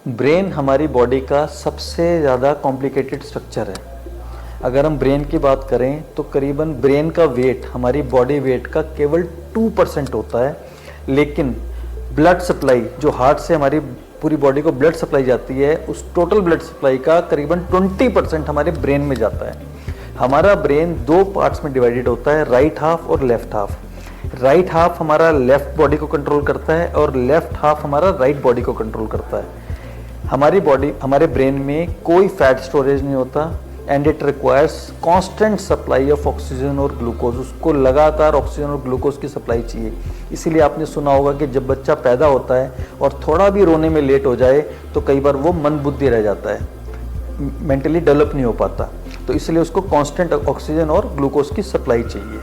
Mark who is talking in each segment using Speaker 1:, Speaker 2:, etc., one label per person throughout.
Speaker 1: Brain हमारी body का सबसे ज़्यादा कॉम्प्लिकेटेड स्ट्रक्चर है। अगर हम ब्रेन की बात करें तो करीबन ब्रेन का वेट हमारी बॉडी वेट का केवल 2% होता है, लेकिन ब्लड सप्लाई जो हार्ट से हमारी पूरी बॉडी को ब्लड सप्लाई जाती है, उस टोटल ब्लड सप्लाई का करीबन 20% हमारे ब्रेन में जाता है। हमारा ब्रेन दो पार्ट्स में डिवाइडेड होता है, राइट हाफ और लेफ्ट हाफ। राइट हाफ हमारा लेफ्ट बॉडी को कंट्रोल करता है और लेफ्ट हाफ हमारा राइट बॉडी को कंट्रोल करता है। हमारे ब्रेन में कोई फैट स्टोरेज नहीं होता and it requires constant supply of oxygen और ग्लूकोज। उसको लगातार ऑक्सीजन और ग्लूकोज की सप्लाई चाहिए। इसीलिए आपने सुना होगा कि जब बच्चा पैदा होता है और थोड़ा भी रोने में लेट हो जाए तो कई बार वो मंद बुद्धि रह जाता है, मेंटली डेवलप नहीं हो पाता। तो इसलिए उसको कांस्टेंट ऑक्सीजन और ग्लूकोज की सप्लाई चाहिए।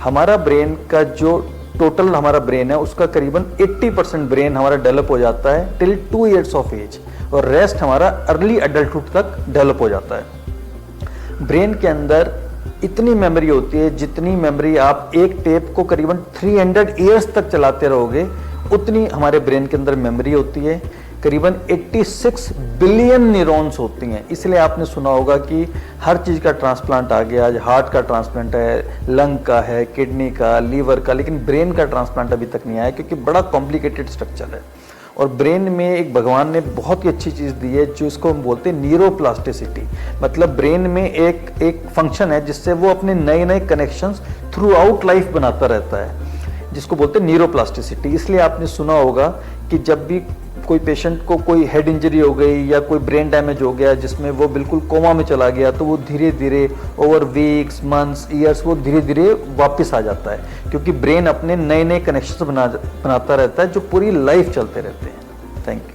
Speaker 1: हमारा ब्रेन का जो टोटल हमारा ब्रेन है उसका करीबन 80% ब्रेन हमारा डेवलप हो जाता है टिल 2 years ऑफ एज, और रेस्ट हमारा अर्ली एडल्टहुड तक डेवलप हो जाता है। ब्रेन के अंदर इतनी मेमोरी होती है जितनी मेमोरी आप एक टेप को करीबन 300 ईयर्स तक चलाते रहोगे, उतनी हमारे ब्रेन के अंदर मेमोरी होती है। करीबन 86 बिलियन न्यूरॉन्स होती हैं। इसलिए आपने सुना होगा कि हर चीज़ का ट्रांसप्लांट आ गया। आज हार्ट का ट्रांसप्लांट है, लंग का है, किडनी का, लीवर का, लेकिन ब्रेन का ट्रांसप्लांट अभी तक नहीं आया क्योंकि बड़ा कॉम्प्लिकेटेड स्ट्रक्चर है। और ब्रेन में एक भगवान ने बहुत ही अच्छी चीज़ दी है जो इसको हम बोलते हैं न्यूरोप्लास्टिसिटी। मतलब ब्रेन में एक फंक्शन है जिससे वो अपने नए नए कनेक्शंस थ्रू आउट लाइफ बनाता रहता है, जिसको बोलते हैं न्यूरोप्लास्टिसिटी। इसलिए आपने सुना होगा कि जब भी कोई पेशेंट को कोई हेड इंजरी हो गई या कोई ब्रेन डैमेज हो गया जिसमें वो बिल्कुल कोमा में चला गया, तो वो धीरे धीरे ओवर वीक्स, मंथ्स, ईयर्स वो धीरे धीरे वापस आ जाता है, क्योंकि ब्रेन अपने नए नए कनेक्शंस बनाता रहता है जो पूरी लाइफ चलते रहते हैं। Thank you.